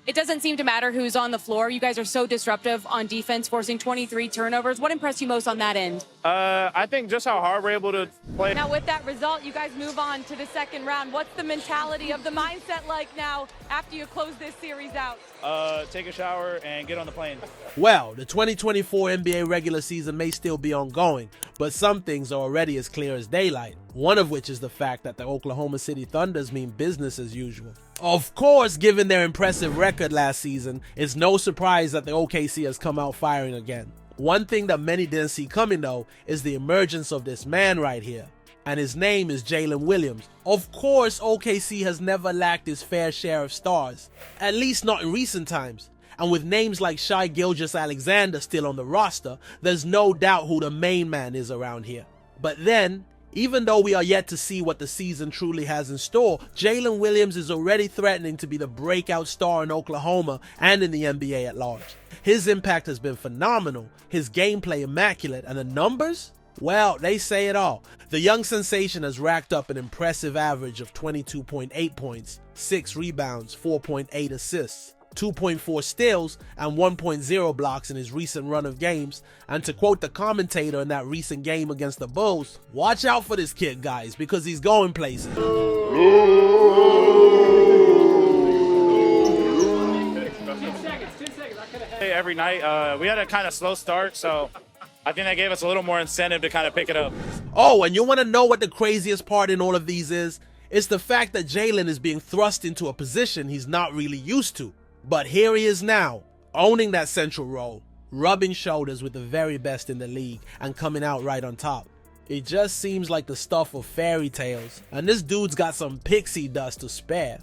It doesn't seem to matter who's on the floor. You guys are so disruptive on defense, forcing 23 turnovers. What impressed you most on that end? I think just how hard we're able to play. Now, with that result, you guys move on to the second round. What's the mentality of the mindset like now after you close this series out? Take a shower and get on the plane. Well, the 2024 NBA regular season may still be ongoing, but some things are already as clear as daylight. One of which is the fact that the Oklahoma City Thunders mean business as usual. Of course, given their impressive record last season, it's no surprise that the OKC has come out firing again. One thing that many didn't see coming though is the emergence of this man right here. And his name is Jalen Williams. Of course, OKC has never lacked its fair share of stars, at least not in recent times. And with names like Shai Gilgeous-Alexander still on the roster, there's no doubt who the main man is around here. But then, even though we are yet to see what the season truly has in store, Jaylen Williams is already threatening to be the breakout star in Oklahoma and in the NBA at large. His impact has been phenomenal, his gameplay immaculate, and the numbers? Well, they say it all. The young sensation has racked up an impressive average of 22.8 points, 6 rebounds, 4.8 assists, 2.4 steals, and 1.0 blocks in his recent run of games. And to quote the commentator in that recent game against the Bulls, watch out for this kid, guys, because he's going places. Every night, we had a kind of slow start, so I think that gave us a little more incentive to kind of pick it up. Oh, and you want to know what the craziest part in all of these is? It's the fact that Jaylen is being thrust into a position he's not really used to. But here he is now, owning that central role, rubbing shoulders with the very best in the league and coming out right on top. It just seems like the stuff of fairy tales, and this dude's got some pixie dust to spare.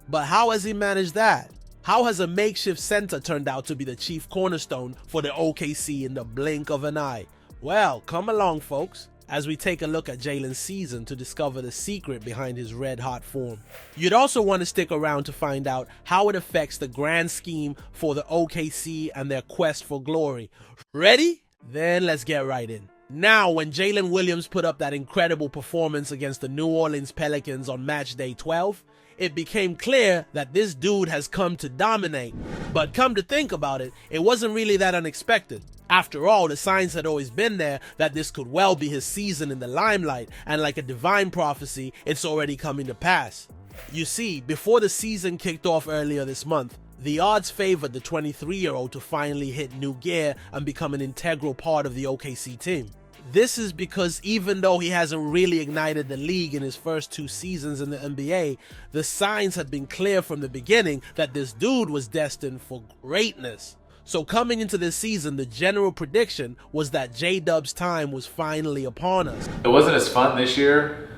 But how has he managed that? How has a makeshift center turned out to be the chief cornerstone for the OKC in the blink of an eye? Well, come along, folks, as we take a look at Jaylen's season to discover the secret behind his red-hot form. You'd also want to stick around to find out how it affects the grand scheme for the OKC and their quest for glory. Ready? Then let's get right in. Now, when Jaylen Williams put up that incredible performance against the New Orleans Pelicans on match day 12, it became clear that this dude has come to dominate. But come to think about it, it wasn't really that unexpected. After all, the signs had always been there that this could well be his season in the limelight, and like a divine prophecy, it's already coming to pass. You see, before the season kicked off earlier this month, the odds favored the 23-year-old to finally hit new gear and become an integral part of the OKC team. This is because even though he hasn't really ignited the league in his first 2 seasons in the NBA, the signs had been clear from the beginning that this dude was destined for greatness. So coming into this season, the general prediction was that J-Dub's time was finally upon us. It wasn't as fun this year,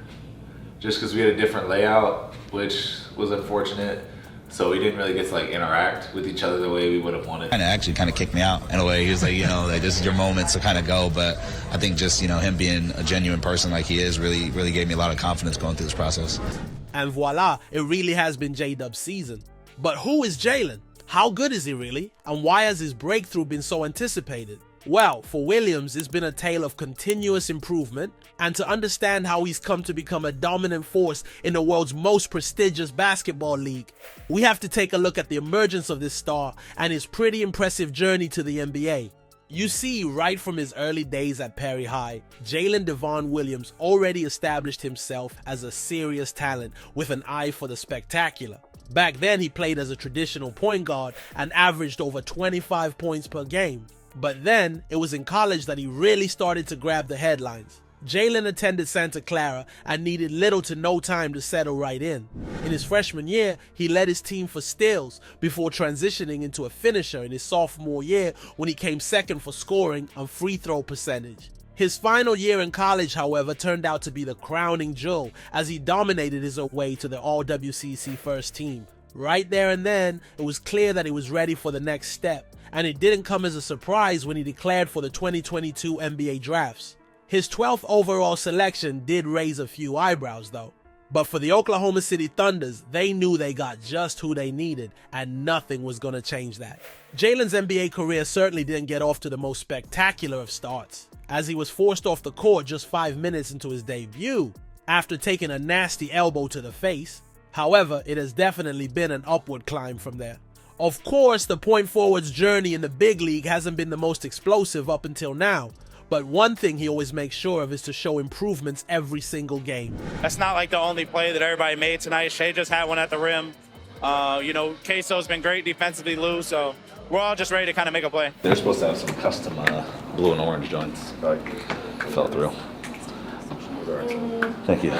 just because we had a different layout, which was unfortunate. So we didn't really get to like interact with each other the way we would have wanted. And it actually kind of kicked me out in a way. He was like, like this is your moment to kind of go. But I think just, him being a genuine person like he is really gave me a lot of confidence going through this process. And voila, it really has been J-Dub's season. But who is Jaylen? How good is he really? And why has his breakthrough been so anticipated? Well, for Williams, it's been a tale of continuous improvement, and to understand how he's come to become a dominant force in the world's most prestigious basketball league, we have to take a look at the emergence of this star and his pretty impressive journey to the NBA. You see, right from his early days at Perry High, Jalen Devon Williams already established himself as a serious talent with an eye for the spectacular. Back then, he played as a traditional point guard and averaged over 25 points per game. But then, it was in college that he really started to grab the headlines. Jalen attended Santa Clara and needed little to no time to settle right in. In his freshman year, he led his team for steals before transitioning into a finisher in his sophomore year when he came second for scoring and free throw percentage. His final year in college, however, turned out to be the crowning jewel as he dominated his way to the All-WCC first team. Right there and then, it was clear that he was ready for the next step, and it didn't come as a surprise when he declared for the 2022 NBA drafts. His 12th overall selection did raise a few eyebrows though. But for the Oklahoma City Thunders, they knew they got just who they needed, and nothing was going to change that. Jalen's NBA career certainly didn't get off to the most spectacular of starts, as he was forced off the court just 5 minutes into his debut, after taking a nasty elbow to the face. However, it has definitely been an upward climb from there. Of course, the point forward's journey in the big league hasn't been the most explosive up until now, but one thing he always makes sure of is to show improvements every single game. That's not like the only play that everybody made tonight. Shea just had one at the rim. Queso's been great defensively, Lou, so we're all just ready to kind of make a play. They're supposed to have some custom blue and orange joints. Fell through. Thank you.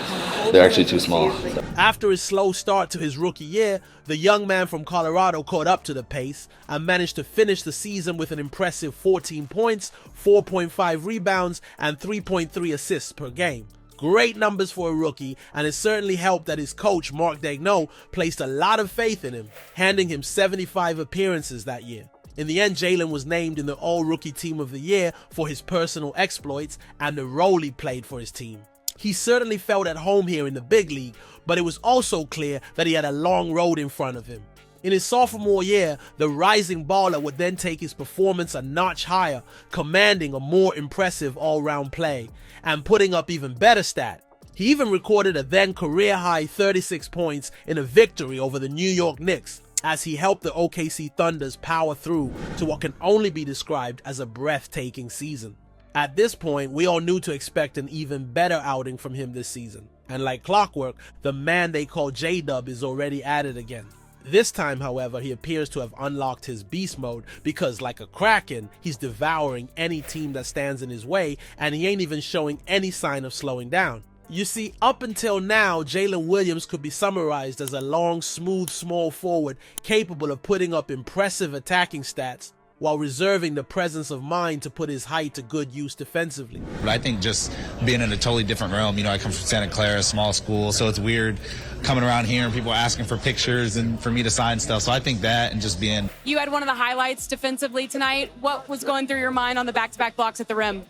They're actually too small. After his slow start to his rookie year, the young man from Colorado caught up to the pace and managed to finish the season with an impressive 14 points, 4.5 rebounds, and 3.3 assists per game. Great numbers for a rookie, and it certainly helped that his coach, Mark Daigneault, placed a lot of faith in him, handing him 75 appearances that year. In the end, Jaylen was named in the All-Rookie Team of the Year for his personal exploits and the role he played for his team. He certainly felt at home here in the big league, but it was also clear that he had a long road in front of him. In his sophomore year, the rising baller would then take his performance a notch higher, commanding a more impressive all-round play and putting up even better stat. He even recorded a then career-high 36 points in a victory over the New York Knicks, as he helped the OKC Thunders power through to what can only be described as a breathtaking season. At this point, we all knew to expect an even better outing from him this season, and like clockwork, the man they call J-Dub is already at it again. This time, however, he appears to have unlocked his beast mode because, like a kraken, he's devouring any team that stands in his way, and he ain't even showing any sign of slowing down. You see, up until now, Jalen Williams could be summarized as a long, smooth, small forward capable of putting up impressive attacking stats while reserving the presence of mind to put his height to good use defensively. But I think just being in a totally different realm, I come from Santa Clara, small school, so it's weird coming around here and people asking for pictures and for me to sign stuff. So I think that and just being... You had one of the highlights defensively tonight. What was going through your mind on the back-to-back blocks at the rim?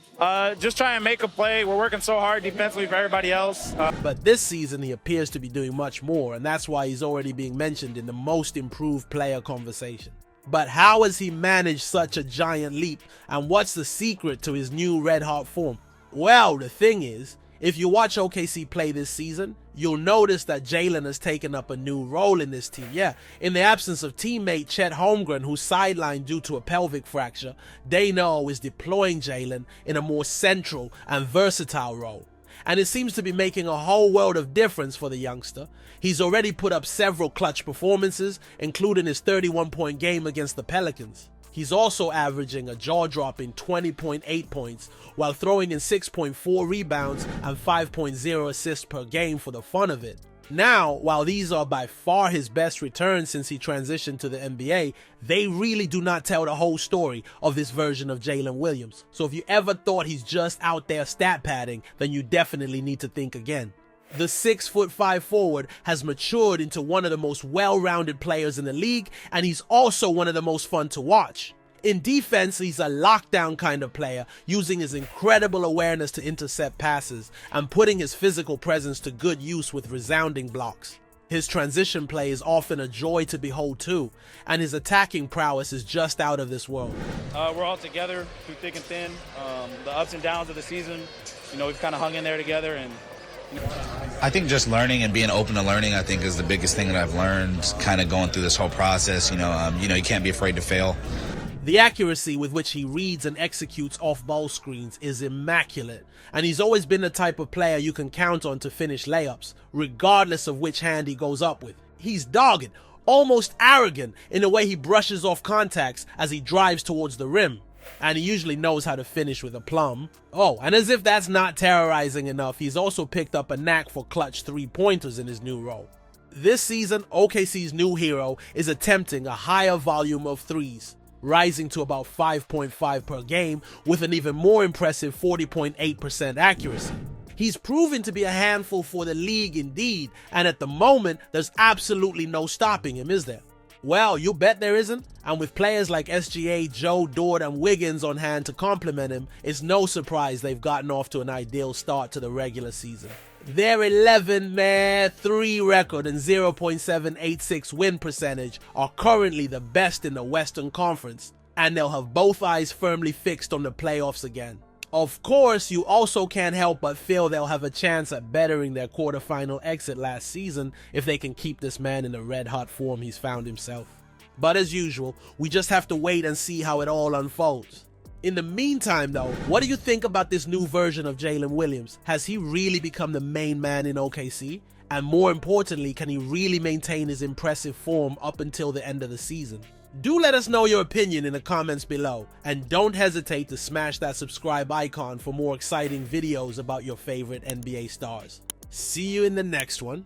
Just trying to make a play. We're working so hard defensively for everybody else. But this season, he appears to be doing much more, and that's why he's already being mentioned in the most improved player conversation. But how has he managed such a giant leap, and what's the secret to his new red-hot form? Well, the thing is, if you watch OKC play this season, you'll notice that Jaylen has taken up a new role in this team. Yeah, in the absence of teammate Chet Holmgren, who's sidelined due to a pelvic fracture, Daigneault is deploying Jaylen in a more central and versatile role. And it seems to be making a whole world of difference for the youngster. He's already put up several clutch performances, including his 31-point game against the Pelicans. He's also averaging a jaw-dropping 20.8 points, while throwing in 6.4 rebounds and 5.0 assists per game for the fun of it. Now, while these are by far his best returns since he transitioned to the NBA, they really do not tell the whole story of this version of Jalen Williams. So if you ever thought he's just out there stat padding, then you definitely need to think again. The 6'5" forward has matured into one of the most well-rounded players in the league, and he's also one of the most fun to watch. In defense, he's a lockdown kind of player, using his incredible awareness to intercept passes and putting his physical presence to good use with resounding blocks. His transition play is often a joy to behold too, and his attacking prowess is just out of this world. We're all together through thick and thin. The ups and downs of the season, we've kind of hung in there together. And I think just learning and being open to learning, I think, is the biggest thing that I've learned kind of going through this whole process. You can't be afraid to fail. The accuracy with which he reads and executes off-ball screens is immaculate, and he's always been the type of player you can count on to finish layups, regardless of which hand he goes up with. He's dogged, almost arrogant in the way he brushes off contacts as he drives towards the rim, and he usually knows how to finish with aplomb. Oh, and as if that's not terrorizing enough, he's also picked up a knack for clutch three-pointers in his new role. This season, OKC's new hero is attempting a higher volume of threes, rising to about 5.5 per game with an even more impressive 40.8% accuracy. He's proven to be a handful for the league indeed, and at the moment, there's absolutely no stopping him, is there? Well, you bet there isn't, and with players like SGA, Joe, Dort, and Wiggins on hand to complement him, it's no surprise they've gotten off to an ideal start to the regular season. Their 11-3 record and 0.786 win percentage are currently the best in the Western Conference, and they'll have both eyes firmly fixed on the playoffs again. Of course, you also can't help but feel they'll have a chance at bettering their quarterfinal exit last season if they can keep this man in the red-hot form he's found himself. But as usual, we just have to wait and see how it all unfolds. In the meantime though, what do you think about this new version of Jalen Williams? Has he really become the main man in OKC? And more importantly, can he really maintain his impressive form up until the end of the season? Do let us know your opinion in the comments below, and don't hesitate to smash that subscribe icon for more exciting videos about your favorite NBA stars. See you in the next one.